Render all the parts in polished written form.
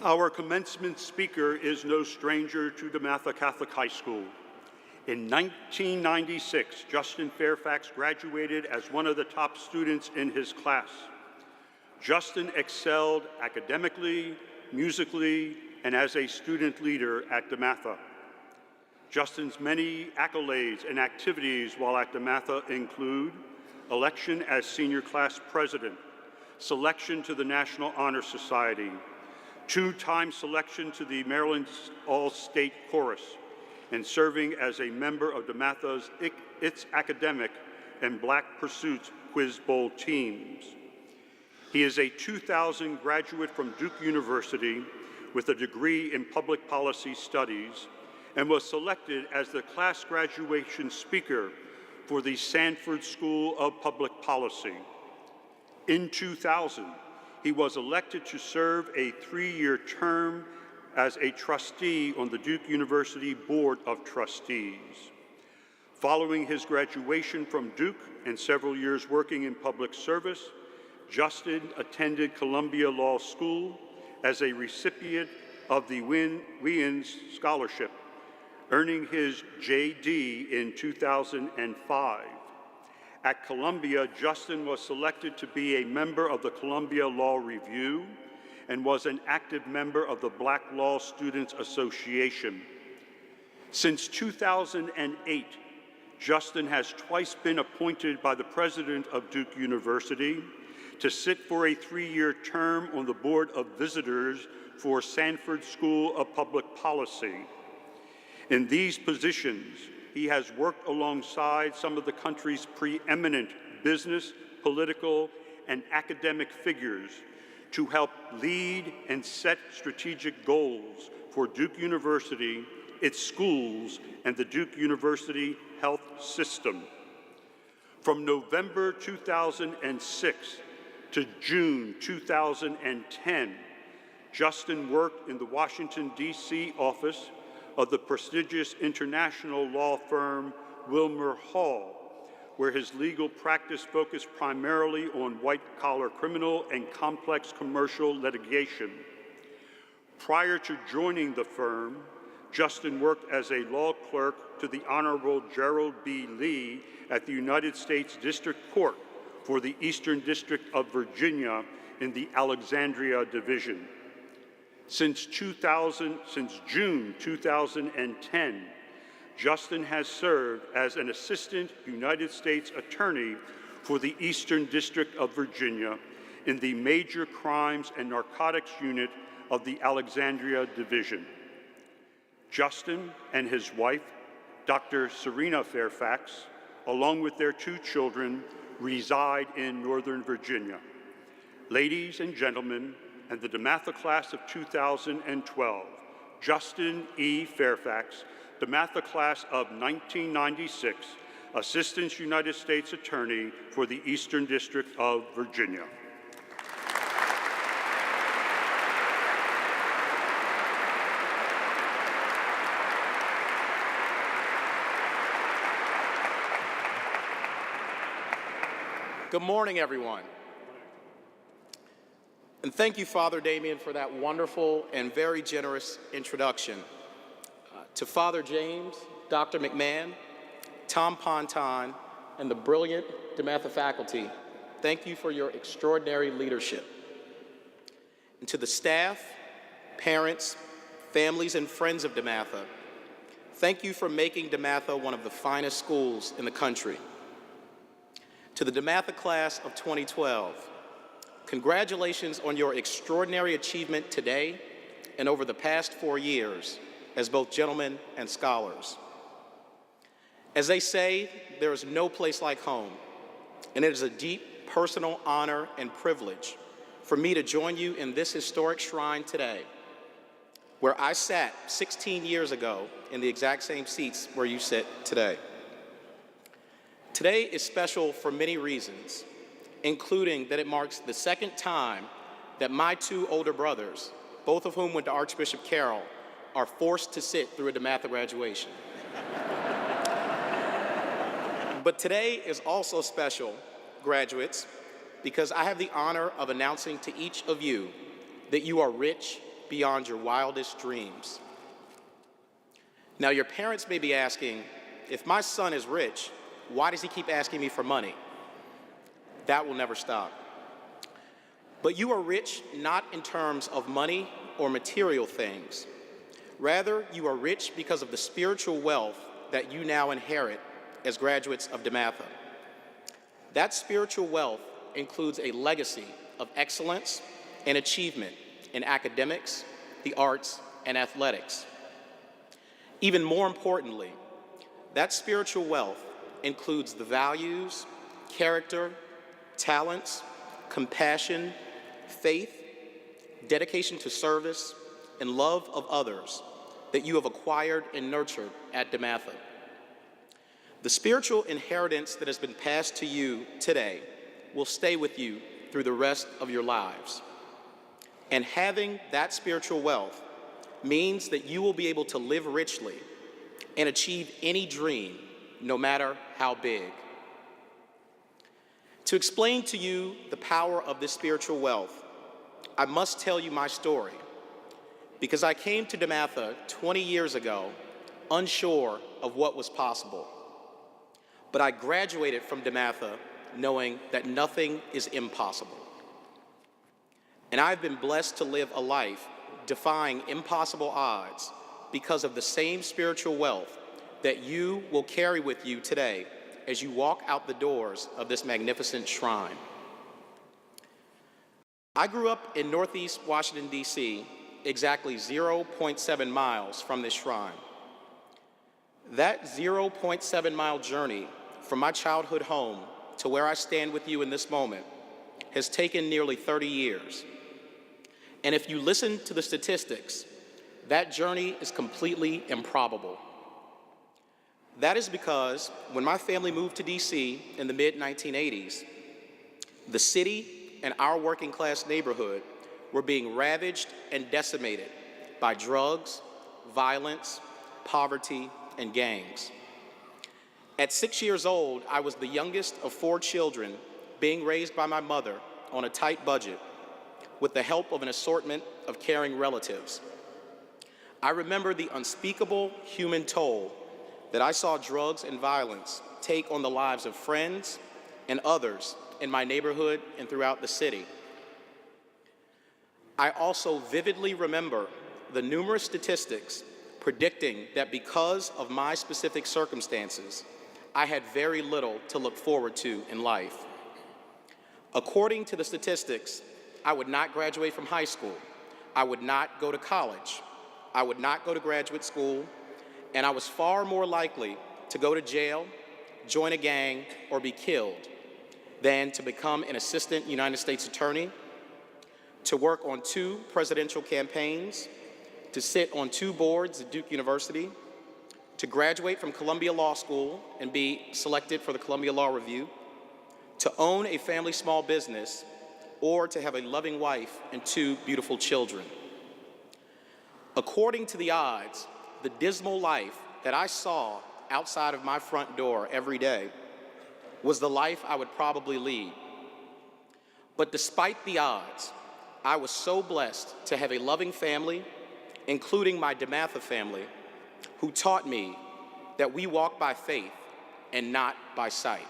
Our commencement speaker is no stranger to DeMatha Catholic High School. In 1996, Justin Fairfax graduated as one of the top students in his class. Justin excelled academically, musically, and as a student leader at DeMatha. Justin's many accolades and activities while at DeMatha include election as senior class president, selection to the National Honor Society, two-time selection to the Maryland All-State Chorus, and serving as a member of DeMatha's Its Academic and Black Pursuits Quiz Bowl teams. He is a 2000 graduate from Duke University with a degree in public policy studies and was selected as the class graduation speaker for the Sanford School of Public Policy. In 2000, he was elected to serve a 3-year term as a trustee on the Duke University Board of Trustees. Following his graduation from Duke and several years working in public service, Justin attended Columbia Law School as a recipient of the Wiens Scholarship, earning his JD in 2005. At Columbia, Justin was selected to be a member of the Columbia Law Review and was an active member of the Black Law Students Association. Since 2008, Justin has twice been appointed by the president of Duke University to sit for a 3-year term on the Board of Visitors for Sanford School of Public Policy. In these positions, he has worked alongside some of the country's preeminent business, political, and academic figures to help lead and set strategic goals for Duke University, its schools, and the Duke University health system. From November 2006 to June 2010, Justin worked in the Washington, D.C. office of the prestigious international law firm Wilmer Hall, where his legal practice focused primarily on white-collar criminal and complex commercial litigation. Prior to joining the firm, Justin worked as a law clerk to the Honorable Gerald B. Lee at the United States District Court for the Eastern District of Virginia in the Alexandria Division. Since June 2010, Justin has served as an Assistant United States Attorney for the Eastern District of Virginia in the Major Crimes and Narcotics Unit of the Alexandria Division. Justin and his wife, Dr. Serena Fairfax, along with their 2 children, reside in Northern Virginia. Ladies and gentlemen, and the DeMatha class of 2012, Justin E. Fairfax, DeMatha class of 1996, Assistant United States Attorney for the Eastern District of Virginia. Good morning, everyone. And thank you, Father Damien, for that wonderful and very generous introduction. To Father James, Dr. McMahon, Tom Ponton, and the brilliant DeMatha faculty, thank you for your extraordinary leadership. And to the staff, parents, families, and friends of DeMatha, thank you for making DeMatha one of the finest schools in the country. To the DeMatha class of 2012, congratulations on your extraordinary achievement today and over the past 4 years as both gentlemen and scholars. As they say, there is no place like home, and it is a deep personal honor and privilege for me to join you in this historic shrine today, where I sat 16 years ago in the exact same seats where you sit today. Today is special for many reasons, including that it marks the 2nd time that my 2 older brothers, both of whom went to Archbishop Carroll, are forced to sit through a DeMatha graduation. But today is also special, graduates, because I have the honor of announcing to each of you that you are rich beyond your wildest dreams. Now, your parents may be asking, if my son is rich, why does he keep asking me for money? That will never stop. But you are rich not in terms of money or material things. Rather, you are rich because of the spiritual wealth that you now inherit as graduates of DeMatha. That spiritual wealth includes a legacy of excellence and achievement in academics, the arts, and athletics. Even more importantly, that spiritual wealth includes the values, character, talents, compassion, faith, dedication to service, and love of others that you have acquired and nurtured at DeMatha. The spiritual inheritance that has been passed to you today will stay with you through the rest of your lives. And having that spiritual wealth means that you will be able to live richly and achieve any dream, no matter how big. To explain to you the power of this spiritual wealth, I must tell you my story, because I came to DeMatha 20 years ago unsure of what was possible. But I graduated from DeMatha knowing that nothing is impossible. And I've been blessed to live a life defying impossible odds because of the same spiritual wealth that you will carry with you today as you walk out the doors of this magnificent shrine. I grew up in Northeast Washington, D.C., exactly 0.7 miles from this shrine. That 0.7-mile journey from my childhood home to where I stand with you in this moment has taken nearly 30 years. And if you listen to the statistics, that journey is completely improbable. That is because when my family moved to DC in the mid-1980s, the city and our working class neighborhood were being ravaged and decimated by drugs, violence, poverty, and gangs. At 6 years old, I was the youngest of 4 children being raised by my mother on a tight budget with the help of an assortment of caring relatives. I remember the unspeakable human toll that I saw drugs and violence take on the lives of friends and others in my neighborhood and throughout the city. I also vividly remember the numerous statistics predicting that because of my specific circumstances, I had very little to look forward to in life. According to the statistics, I would not graduate from high school, I would not go to college, I would not go to graduate school, and I was far more likely to go to jail, join a gang, or be killed than to become an assistant United States attorney, to work on 2 presidential campaigns, to sit on 2 boards at Duke University, to graduate from Columbia Law School and be selected for the Columbia Law Review, to own a family small business, or to have a loving wife and 2 beautiful children. According to the odds, the dismal life that I saw outside of my front door every day was the life I would probably lead. But despite the odds, I was so blessed to have a loving family, including my DeMatha family, who taught me that we walk by faith and not by sight.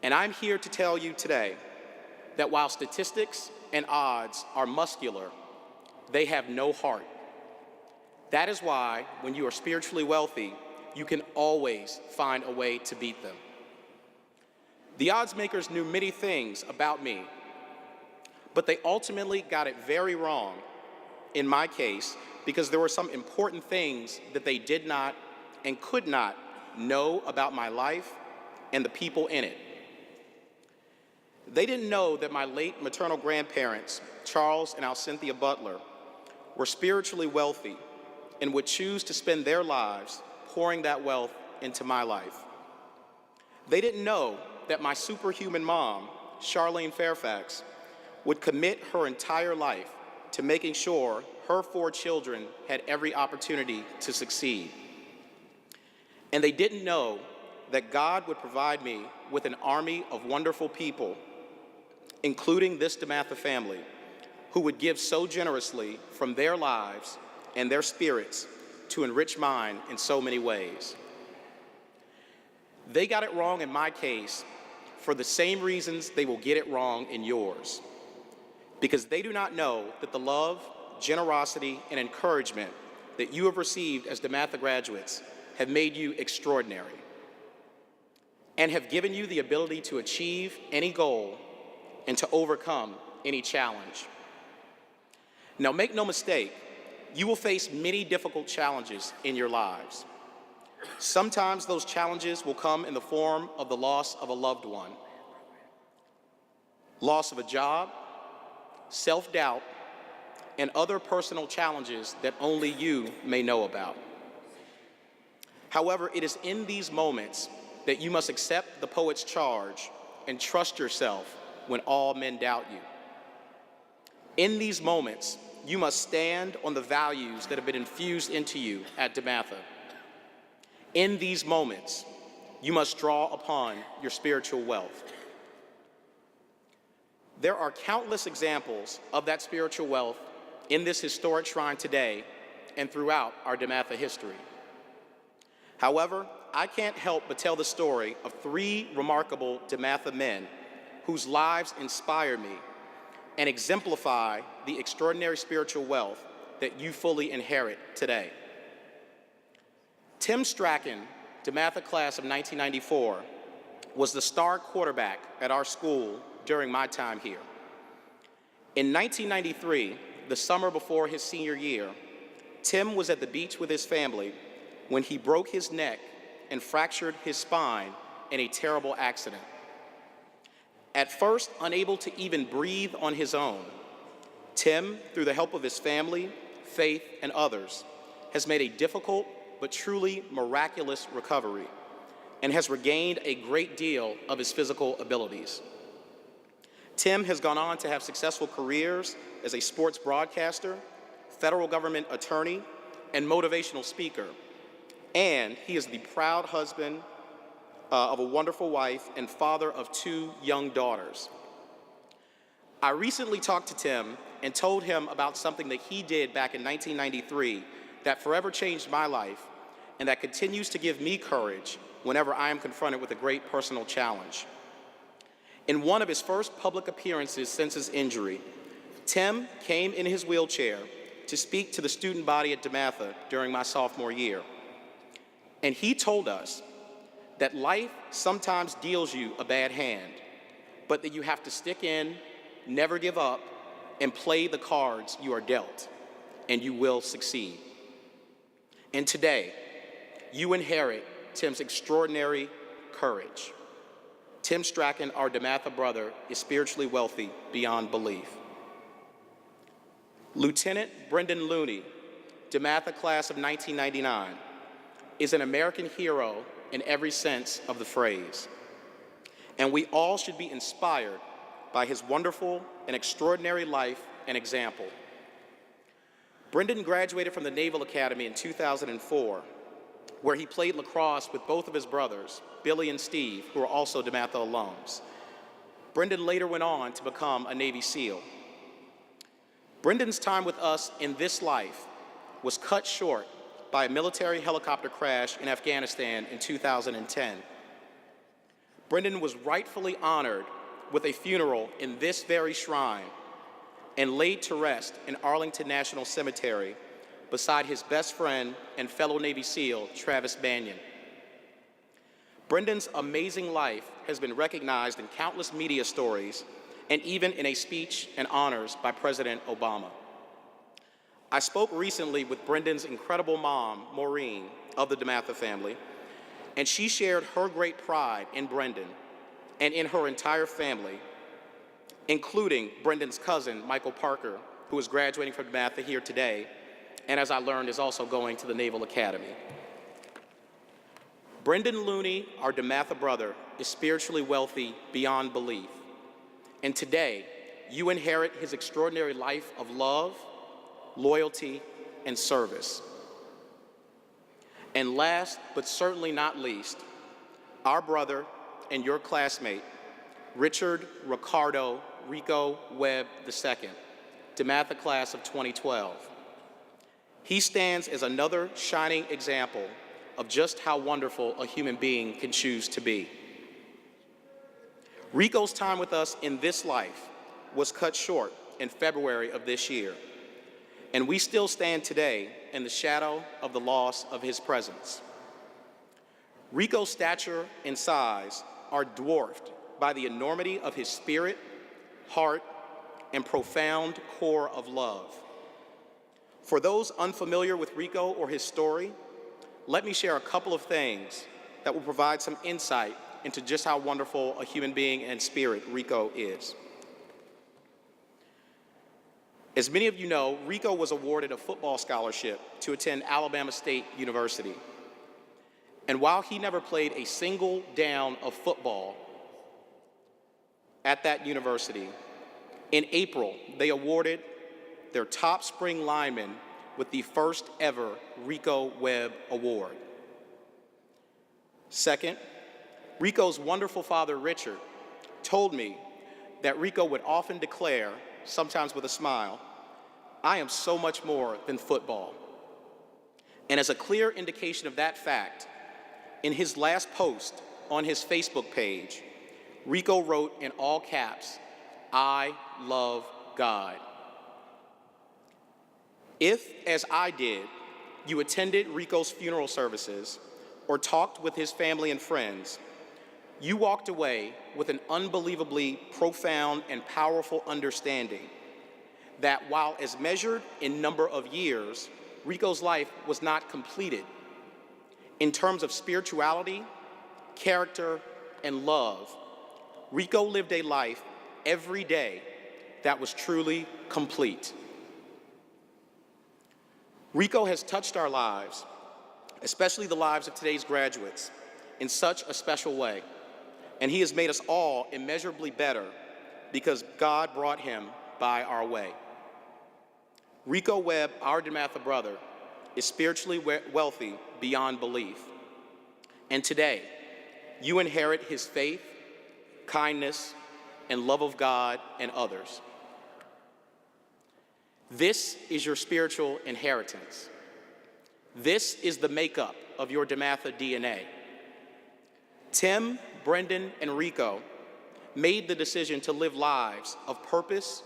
And I'm here to tell you today that while statistics and odds are muscular, they have no heart. That is why, when you are spiritually wealthy, you can always find a way to beat them. The odds makers knew many things about me, but they ultimately got it very wrong in my case because there were some important things that they did not and could not know about my life and the people in it. They didn't know that my late maternal grandparents, Charles and Alcynthia Butler, were spiritually wealthy and would choose to spend their lives pouring that wealth into my life. They didn't know that my superhuman mom, Charlene Fairfax, would commit her entire life to making sure her 4 children had every opportunity to succeed. And they didn't know that God would provide me with an army of wonderful people, including this DeMatha family, who would give so generously from their lives and their spirits to enrich mine in so many ways. They got it wrong in my case for the same reasons they will get it wrong in yours, because they do not know that the love, generosity, and encouragement that you have received as DeMatha graduates have made you extraordinary and have given you the ability to achieve any goal and to overcome any challenge. Now, make no mistake, you will face many difficult challenges in your lives. Sometimes those challenges will come in the form of the loss of a loved one, loss of a job, self-doubt, and other personal challenges that only you may know about. However, it is in these moments that you must accept the poet's charge and trust yourself when all men doubt you. In these moments, you must stand on the values that have been infused into you at DeMatha. In these moments, you must draw upon your spiritual wealth. There are countless examples of that spiritual wealth in this historic shrine today and throughout our DeMatha history. However, I can't help but tell the story of three remarkable DeMatha men whose lives inspire me and exemplify the extraordinary spiritual wealth that you fully inherit today. Tim Strachan, DeMatha class of 1994, was the star quarterback at our school during my time here. In 1993, the summer before his senior year, Tim was at the beach with his family when he broke his neck and fractured his spine in a terrible accident. At first, unable to even breathe on his own, Tim, through the help of his family, faith, and others, has made a difficult but truly miraculous recovery and has regained a great deal of his physical abilities. Tim has gone on to have successful careers as a sports broadcaster, federal government attorney, and motivational speaker, and he is the proud husband of a wonderful wife and father of 2 young daughters. I recently talked to Tim and told him about something that he did back in 1993 that forever changed my life and that continues to give me courage whenever I am confronted with a great personal challenge. In one of his first public appearances since his injury, Tim came in his wheelchair to speak to the student body at DeMatha during my sophomore year. And he told us that life sometimes deals you a bad hand, but that you have to stick in, never give up, and play the cards you are dealt, and you will succeed. And today, you inherit Tim's extraordinary courage. Tim Strachan, our DeMatha brother, is spiritually wealthy beyond belief. Lieutenant Brendan Looney, DeMatha class of 1999, is an American hero in every sense of the phrase. And we all should be inspired by his wonderful and extraordinary life and example. Brendan graduated from the Naval Academy in 2004, where he played lacrosse with both of his brothers, Billy and Steve, who are also DeMatha alums. Brendan later went on to become a Navy SEAL. Brendan's time with us in this life was cut short by a military helicopter crash in Afghanistan in 2010. Brendan was rightfully honored with a funeral in this very shrine and laid to rest in Arlington National Cemetery beside his best friend and fellow Navy SEAL, Travis Banyan. Brendan's amazing life has been recognized in countless media stories and even in a speech and honors by President Obama. I spoke recently with Brendan's incredible mom, Maureen, of the DeMatha family, and she shared her great pride in Brendan and in her entire family, including Brendan's cousin, Michael Parker, who is graduating from DeMatha here today, and as I learned, is also going to the Naval Academy. Brendan Looney, our DeMatha brother, is spiritually wealthy beyond belief. And today, you inherit his extraordinary life of love, loyalty, and service. And last, but certainly not least, our brother and your classmate, Richard Ricardo Rico Webb II, DeMatha class of 2012. He stands as another shining example of just how wonderful a human being can choose to be. Rico's time with us in this life was cut short in February of this year, and we still stand today in the shadow of the loss of his presence. Rico's stature and size are dwarfed by the enormity of his spirit, heart, and profound core of love. For those unfamiliar with Rico or his story, let me share a couple of things that will provide some insight into just how wonderful a human being and spirit Rico is. As many of you know, Rico was awarded a football scholarship to attend Alabama State University. And while he never played a single down of football at that university, in April, they awarded their top spring lineman with the first ever Rico Webb Award. Second, Rico's wonderful father, Richard, told me that Rico would often declare, sometimes with a smile, "I am so much more than football." And as a clear indication of that fact, in his last post on his Facebook page, Rico wrote in all caps, "I love God." If, as I did, you attended Rico's funeral services or talked with his family and friends, you walked away with an unbelievably profound and powerful understanding that while as measured in number of years, Rico's life was not completed, in terms of spirituality, character, and love, Rico lived a life every day that was truly complete. Rico has touched our lives, especially the lives of today's graduates, in such a special way, and he has made us all immeasurably better because God brought him by our way. Rico Webb, our DeMatha brother, is spiritually wealthy beyond belief. And today, you inherit his faith, kindness, and love of God and others. This is your spiritual inheritance. This is the makeup of your DeMatha DNA. Tim, Brendan, and Rico made the decision to live lives of purpose,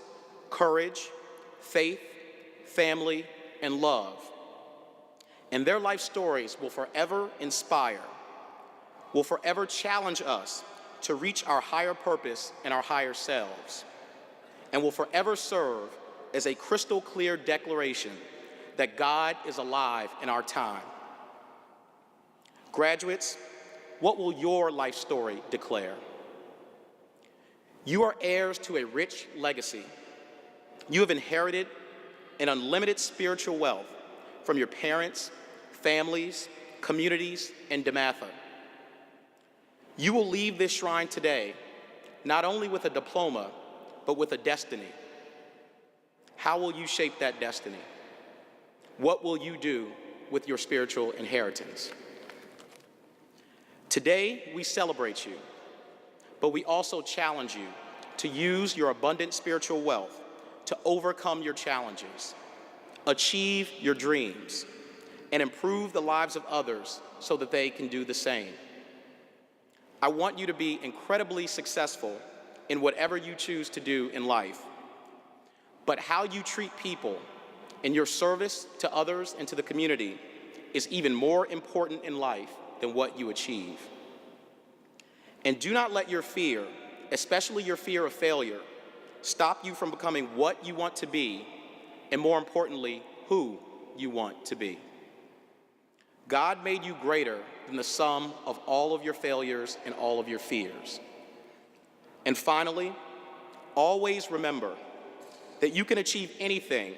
courage, faith, family, and love. And their life stories will forever inspire, will forever challenge us to reach our higher purpose and our higher selves, and will forever serve as a crystal clear declaration that God is alive in our time. Graduates, what will your life story declare? You are heirs to a rich legacy. You have inherited an unlimited spiritual wealth from your parents, families, communities, and DeMatha. You will leave this shrine today not only with a diploma, but with a destiny. How will you shape that destiny? What will you do with your spiritual inheritance? Today, we celebrate you, but we also challenge you to use your abundant spiritual wealth to overcome your challenges, achieve your dreams, and improve the lives of others so that they can do the same. I want you to be incredibly successful in whatever you choose to do in life. But how you treat people in your service to others and to the community is even more important in life than what you achieve. And do not let your fear, especially your fear of failure, stop you from becoming what you want to be, and more importantly, who you want to be. God made you greater than the sum of all of your failures and all of your fears. And finally, always remember that you can achieve anything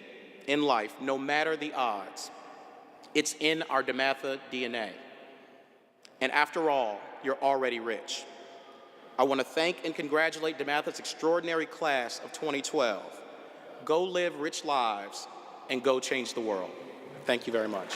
in life, no matter the odds. It's in our DeMatha DNA. And after all, you're already rich. I want to thank and congratulate DeMatha's extraordinary class of 2012. Go live rich lives and go change the world. Thank you very much.